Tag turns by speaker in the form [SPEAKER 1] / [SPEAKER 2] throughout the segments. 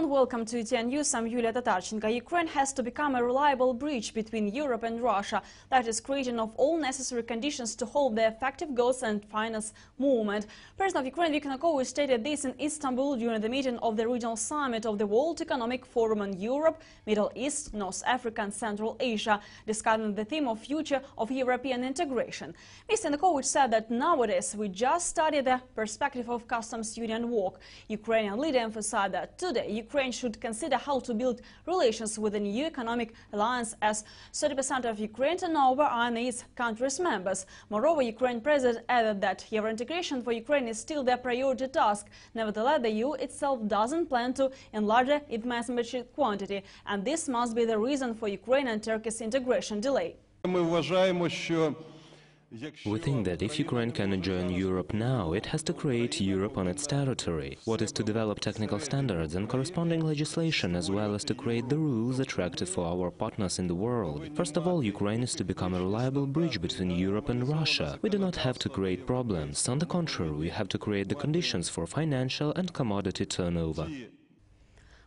[SPEAKER 1] and welcome to TN News. I'm Yulia Tatarchenko. Ukraine has to become a reliable bridge between Europe and Russia. That is creating of all necessary conditions to hold the effective goals and finance movement. President of Ukraine Viktor Yanukovych stated this in Istanbul during the meeting of the regional summit of the World Economic Forum on Europe, Middle East, North Africa and Central Asia, discussing the theme of future of European integration. Mr. Yanukovych said that nowadays we just study the perspective of customs union work. Ukrainian leader emphasized that today Ukraine should consider how to build relations with the new economic alliance, as 30% of Ukraine turnover are in its country's members. Moreover, Ukraine president added that Euro integration for Ukraine is still their priority task. Nevertheless, the EU itself doesn't plan to enlarge its membership quantity, and this must be the reason for Ukraine and Turkey's integration delay.
[SPEAKER 2] We think that if Ukraine can join Europe now, it has to create Europe on its territory. What is to develop technical standards and corresponding legislation, as well as to create the rules attractive for our partners in the world. First of all, Ukraine is to become a reliable bridge between Europe and Russia. We do not have to create problems. On the contrary, we have to create the conditions for financial and commodity turnover.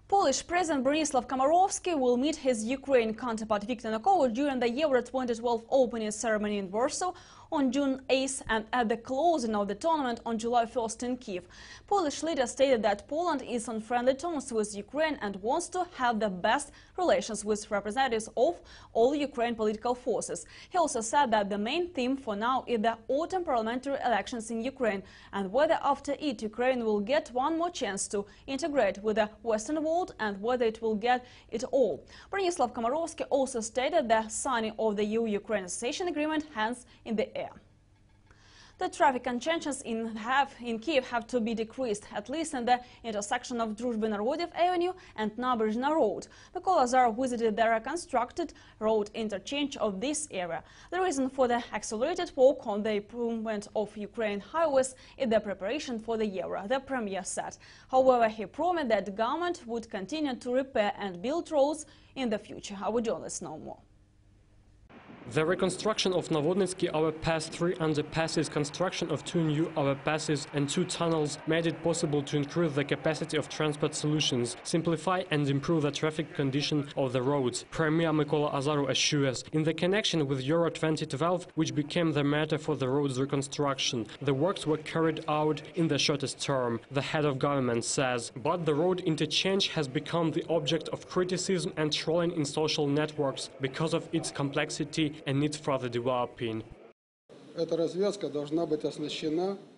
[SPEAKER 1] Polish President Bronisław Komorowski will meet his Ukraine counterpart Viktor Yanukovych during the Euro 2012 opening ceremony in Warsaw on June 8th and at the closing of the tournament on July 1st in Kyiv. Polish leader stated that Poland is on friendly terms with Ukraine and wants to have the best relations with representatives of all Ukraine political forces. He also said that the main theme for now is the autumn parliamentary elections in Ukraine and whether after it Ukraine will get one more chance to integrate with the Western world and whether it will get it all. Bronisław Komorowski also stated the signing of the EU-Ukraine Association Agreement hangs in the air. The traffic congestions in Kyiv have to be decreased, at least in the intersection of Druzhby-Narodov Avenue and Naberezhny Road. Mykola Azarov visited the reconstructed road interchange of this area. The reason for the accelerated work on the improvement of Ukraine highways is the preparation for the Euro, the premier said. However, he promised that the government would continue to repair and build roads in the future. Our journalists know more.
[SPEAKER 3] The reconstruction of Novodnitsky overpass, 3 underpasses, construction of 2 new overpasses and 2 tunnels made it possible to increase the capacity of transport solutions, simplify and improve the traffic condition of the roads, Premier Mykola Azarov assures. In the connection with Euro 2012, which became the matter for the roads reconstruction, the works were carried out in the shortest term, the head of government says. But the road interchange has become the object of criticism and trolling in social networks because of its complexity and needs further developing.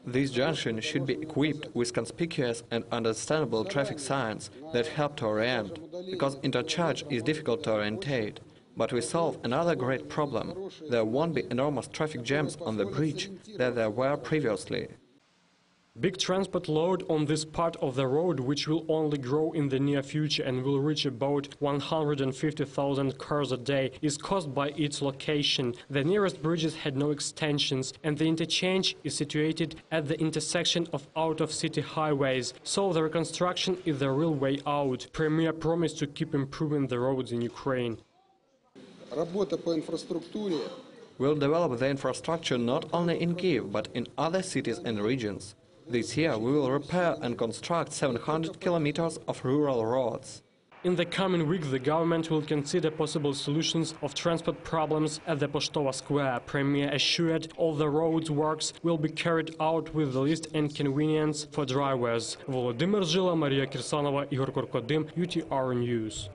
[SPEAKER 4] This junction should be equipped with conspicuous and understandable traffic signs that help to orient, because interchange is difficult to orientate. But we solve another great problem. There won't be enormous traffic jams on the bridge that there were previously.
[SPEAKER 3] Big transport load on this part of the road, which will only grow in the near future and will reach about 150,000 cars a day, is caused by its location. The nearest bridges had no extensions, and the interchange is situated at the intersection of out-of-city highways. So the reconstruction is the real way out. Premier promised to keep improving the roads in Ukraine.
[SPEAKER 4] We'll develop the infrastructure not only in Kyiv, but in other cities and regions. This year we will repair and construct 700 kilometers of rural roads.
[SPEAKER 3] In the coming week, the government will consider possible solutions of transport problems at the Poštova Square. Premier assured all the roads works will be carried out with the least inconvenience for drivers. Volodymyr Zhila, Maria Kirsanova, Igor Korkodim, UTR News.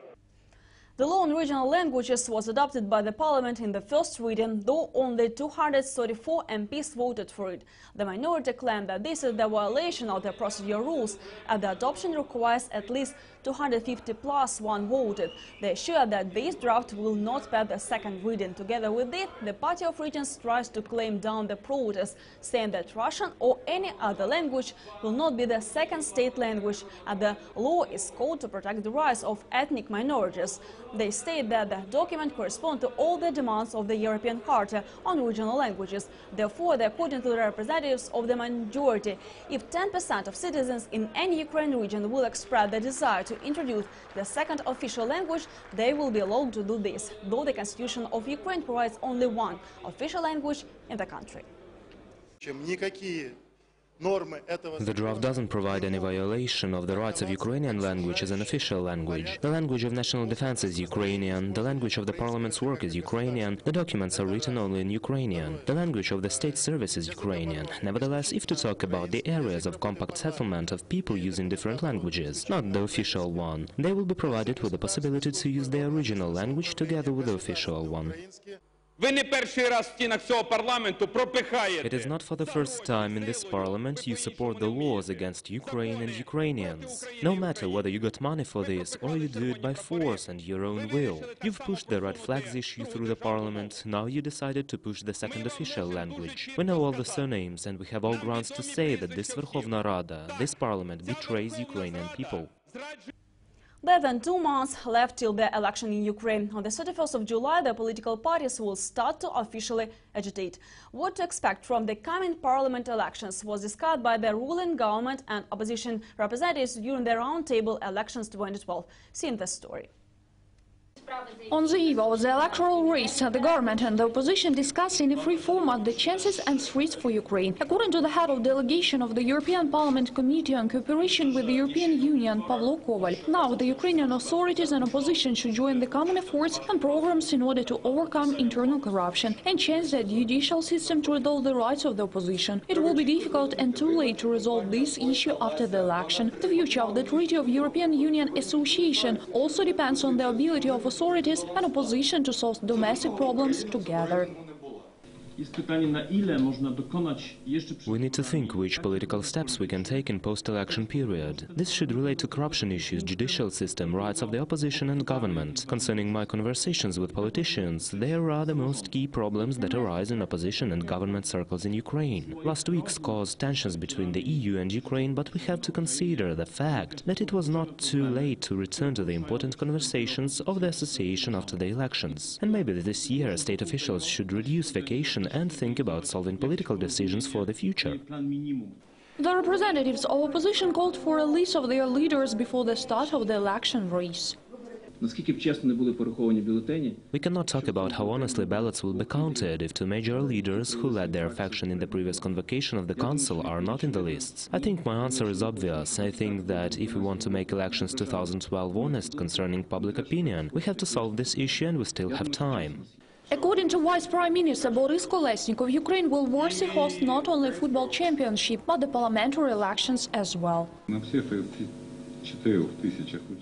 [SPEAKER 1] The law on regional languages was adopted by the parliament in the first reading, though only 234 MPs voted for it. The minority claimed that this is the violation of the procedure rules, and the adoption requires at least 250 plus 1 voted. They assure that this draft will not pass the second reading. Together with it, the Party of Regions tries to claim down the protest, saying that Russian or any other language will not be the second state language, and the law is called to protect the rights of ethnic minorities. They state that the document corresponds to all the demands of the European Charter on regional languages. Therefore, according to the representatives of the majority, if 10% of citizens in any Ukraine region will express the desire to introduce the second official language, they will be allowed to do this, though the Constitution of Ukraine provides only one official language in the country.
[SPEAKER 2] The draft doesn't provide any violation of the rights of Ukrainian language as an official language. The language of national defense is Ukrainian, the language of the parliament's work is Ukrainian, the documents are written only in Ukrainian, the language of the state service is Ukrainian. Nevertheless, if to talk about the areas of compact settlement of people using different languages, not the official one, they will be provided with the possibility to use their original language together with the official one. It is not for the first time in this parliament you support the laws against Ukraine and Ukrainians. No matter whether you got money for this or you do it by force and your own will. You've pushed the red flags issue through the parliament, now you decided to push the second official language. We know all the surnames and we have all grounds to say that this Verkhovna Rada, this parliament, betrays Ukrainian people.
[SPEAKER 1] Less than 2 months left till the election in Ukraine. On the 31st of July, the political parties will start to officially agitate. What to expect from the coming parliament elections was discussed by the ruling government and opposition representatives during the roundtable elections 2012. See in this story.
[SPEAKER 5] On the eve of the electoral race, the government and the opposition discussed in a free format the chances and threats for Ukraine. According to the head of delegation of the European Parliament Committee on Cooperation with the European Union, Pavlo Koval, now the Ukrainian authorities and opposition should join the common efforts and programs in order to overcome internal corruption and change the judicial system to resolve the rights of the opposition. It will be difficult and too late to resolve this issue after the election. The future of the Treaty of European Union Association also depends on the ability of authorities and opposition to solve domestic problems together.
[SPEAKER 2] We need to think which political steps we can take in post-election period. This should relate to corruption issues, judicial system, rights of the opposition and government. Concerning my conversations with politicians, there are the most key problems that arise in opposition and government circles in Ukraine. Last week's caused tensions between the EU and Ukraine, but we have to consider the fact that it was not too late to return to the important conversations of the association after the elections. And maybe this year state officials should reduce vacation and think about solving political decisions for the future.
[SPEAKER 5] The representatives of opposition called for a list of their leaders before the start of the election race.
[SPEAKER 2] We cannot talk about how honestly ballots will be counted if two major leaders who led their faction in the previous convocation of the Council are not in the lists. I think my answer is obvious. I think that if we want to make elections 2012 honest concerning public opinion, we have to solve this issue and we still have time.
[SPEAKER 5] According to Vice Prime Minister Boris Kolesnikov, Ukraine will worthy host not only a football championship, but the parliamentary elections as well.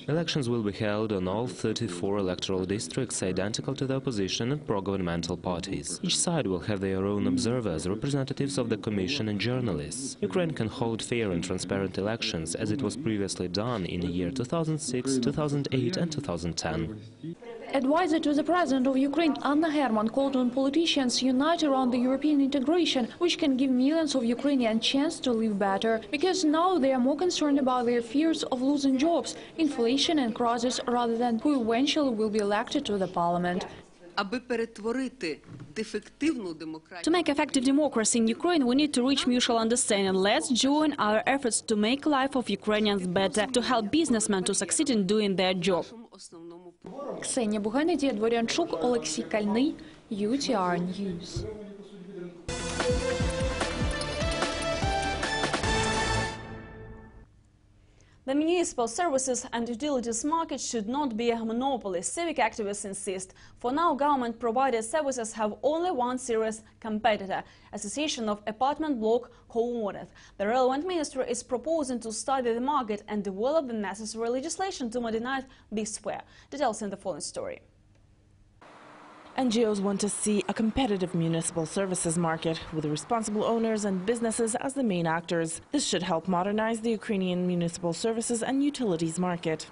[SPEAKER 2] Elections will be held on all 34 electoral districts identical to the opposition and pro-governmental parties. Each side will have their own observers, representatives of the Commission and journalists. Ukraine can hold fair and transparent elections as it was previously done in the year 2006, 2008 and 2010.
[SPEAKER 5] Advisor to the President of Ukraine, Anna Herman, called on politicians to unite around the European integration, which can give millions of Ukrainians a chance to live better, because now they are more concerned about their fears of losing jobs, inflation and crisis, rather than who eventually will be elected to the parliament.
[SPEAKER 1] To make effective democracy in Ukraine, we need to reach mutual understanding. Let's join our efforts to make life of Ukrainians better, to help businessmen to succeed in doing their job.
[SPEAKER 5] Ксенія Бугай, Надія Дворянчук, Олексій Кальний, UTR News.
[SPEAKER 1] The municipal services and utilities market should not be a monopoly, civic activists insist. For now, government-provided services have only one serious competitor, Association of Apartment Block Co-owners. The relevant ministry is proposing to study the market and develop the necessary legislation to modernize this sphere. Details in the following story.
[SPEAKER 6] NGOs want to see a competitive municipal services market with responsible owners and businesses as the main actors. This should help modernize the Ukrainian municipal services and utilities market.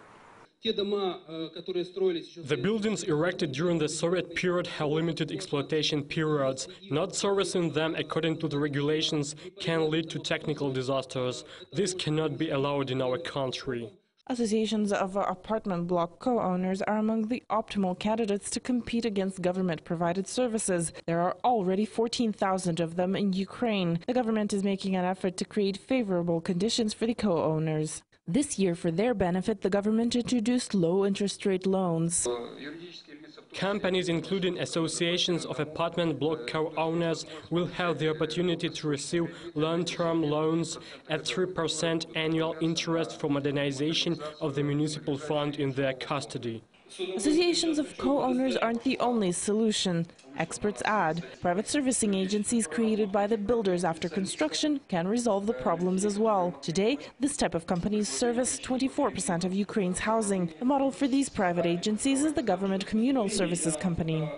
[SPEAKER 3] The buildings erected during the Soviet period have limited exploitation periods. Not servicing them according to the regulations can lead to technical disasters. This cannot be allowed in our country.
[SPEAKER 6] Associations of apartment block co-owners are among the optimal candidates to compete against government-provided services. There are already 14,000 of them in Ukraine. The government is making an effort to create favorable conditions for the co-owners. This year, for their benefit, the government introduced low interest rate loans.
[SPEAKER 3] Companies, including associations of apartment block co-owners, will have the opportunity to receive long-term loans at 3% annual interest for modernization of the municipal fund in their custody.
[SPEAKER 6] Associations of co-owners aren't the only solution. Experts add, private servicing agencies created by the builders after construction can resolve the problems as well. Today, this type of companies service 24% of Ukraine's housing. The model for these private agencies is the government communal services company.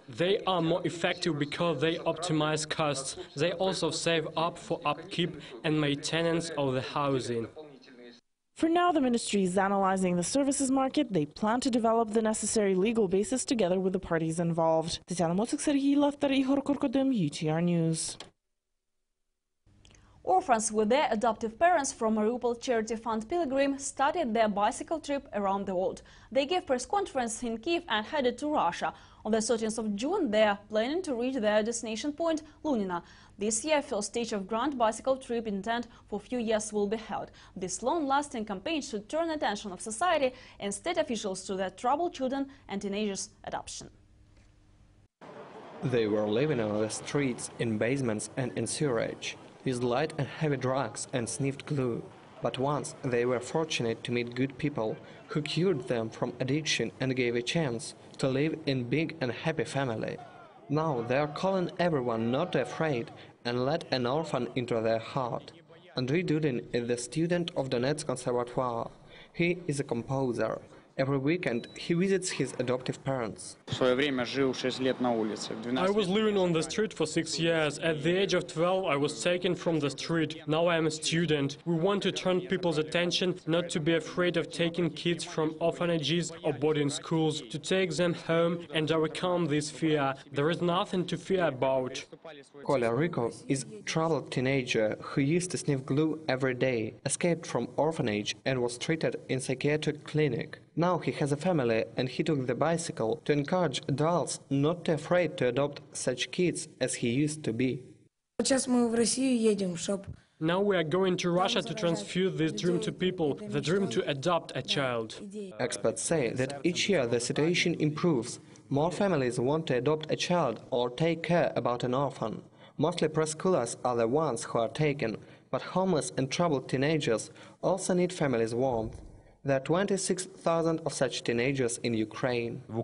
[SPEAKER 3] They are more effective because they optimize costs. They also save up for upkeep and maintenance of the housing.
[SPEAKER 6] For now, the ministry is analyzing the services market. They plan to develop the necessary legal basis together with the parties involved. Tatiana Motsik, Serhiy Laftar, Ihor Korkodym, UTR News.
[SPEAKER 1] Orphans with their adoptive parents from Mariupol charity fund Pilgrim started their bicycle trip around the world. They gave press conference in Kyiv and headed to Russia. On the 13th of June, they are planning to reach their destination point, Lunina. This year, first stage of Grand Bicycle Trip intent for a few years will be held. This long-lasting campaign should turn attention of society and state officials to their troubled children and teenagers' adoption.
[SPEAKER 4] They were living on the streets, in basements and in sewerage, used light and heavy drugs and sniffed glue. But once they were fortunate to meet good people who cured them from addiction and gave a chance to live in big and happy family. Now they are calling everyone not afraid and let an orphan into their heart. Andriy Dudin is the student of Donetsk Conservatoire. He is a composer. Every weekend he visits his adoptive parents.
[SPEAKER 3] I was living on the street for 6 years. At the age of 12, I was taken from the street. Now I am a student. We want to turn people's attention not to be afraid of taking kids from orphanages or boarding schools, to take them home and overcome this fear. There is nothing to fear about.
[SPEAKER 4] Kolya Rykov is a troubled teenager who used to sniff glue every day, escaped from orphanage and was treated in psychiatric clinic. Now he has a family and he took the bicycle to encourage adults not to afraid to adopt such kids as he used to be.
[SPEAKER 3] Now we are going to Russia to transfuse this dream to people, the dream to adopt a child.
[SPEAKER 4] Experts say that each year the situation improves. More families want to adopt a child or take care about an orphan. Mostly preschoolers are the ones who are taken, but homeless and troubled teenagers also need families' warmth. There are 26,000 of such teenagers in Ukraine.
[SPEAKER 3] I'll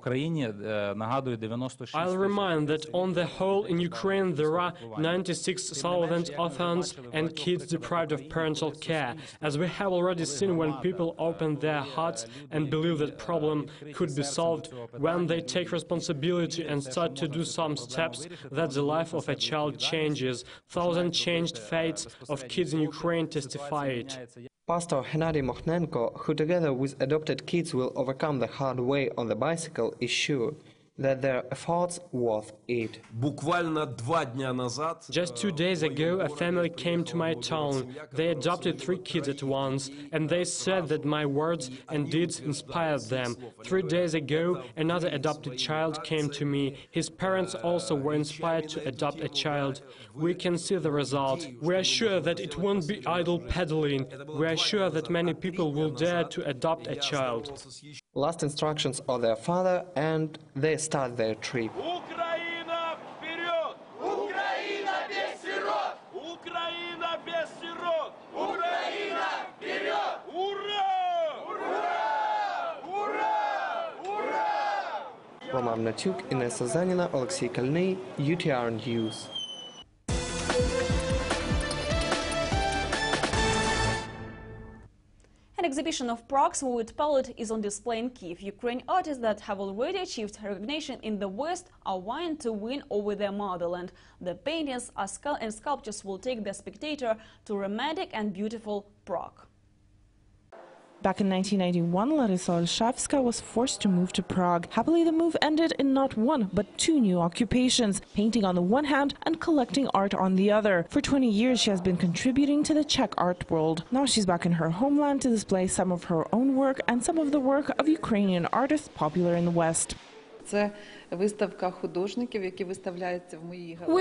[SPEAKER 3] remind that on the whole in Ukraine there are 96,000 orphans and kids deprived of parental care. As we have already seen, when people open their hearts and believe that problem could be solved, when they take responsibility and start to do some steps, that the life of a child changes. Thousand changed fates of kids in Ukraine testify it.
[SPEAKER 4] Pastor Hennady Mokhnenko, who together with adopted kids will overcome the hard way on the bicycle, is sure that their efforts worth it.
[SPEAKER 3] Just 2 days ago, a family came to my town. They adopted 3 kids at once, and they said that my words and deeds inspired them. 3 days ago, another adopted child came to me. His parents also were inspired to adopt a child. We can see the result. We are sure that it won't be idle peddling. We are sure that many people will dare to adopt a child.
[SPEAKER 4] Last instructions of their father, and they start their trip. Roman Natyuk, Inessa Zanina, Alexei Kalny, UTR News.
[SPEAKER 1] An exhibition of Prague's wood palette is on display in Kyiv. Ukrainian artists that have already achieved recognition in the West are vying to win over their motherland. The paintings and sculptures will take the spectator to romantic and beautiful Prague.
[SPEAKER 6] Back in 1991, Larisa Olszewska was forced to move to Prague. Happily, the move ended in not one, but 2 new occupations, painting on the one hand and collecting art on the other. For 20 years, she has been contributing to the Czech art world. Now she's back in her homeland to display some of her own work and some of the work of Ukrainian artists popular in the West.
[SPEAKER 7] Це виставка художників, які виставляються в моїй галереї.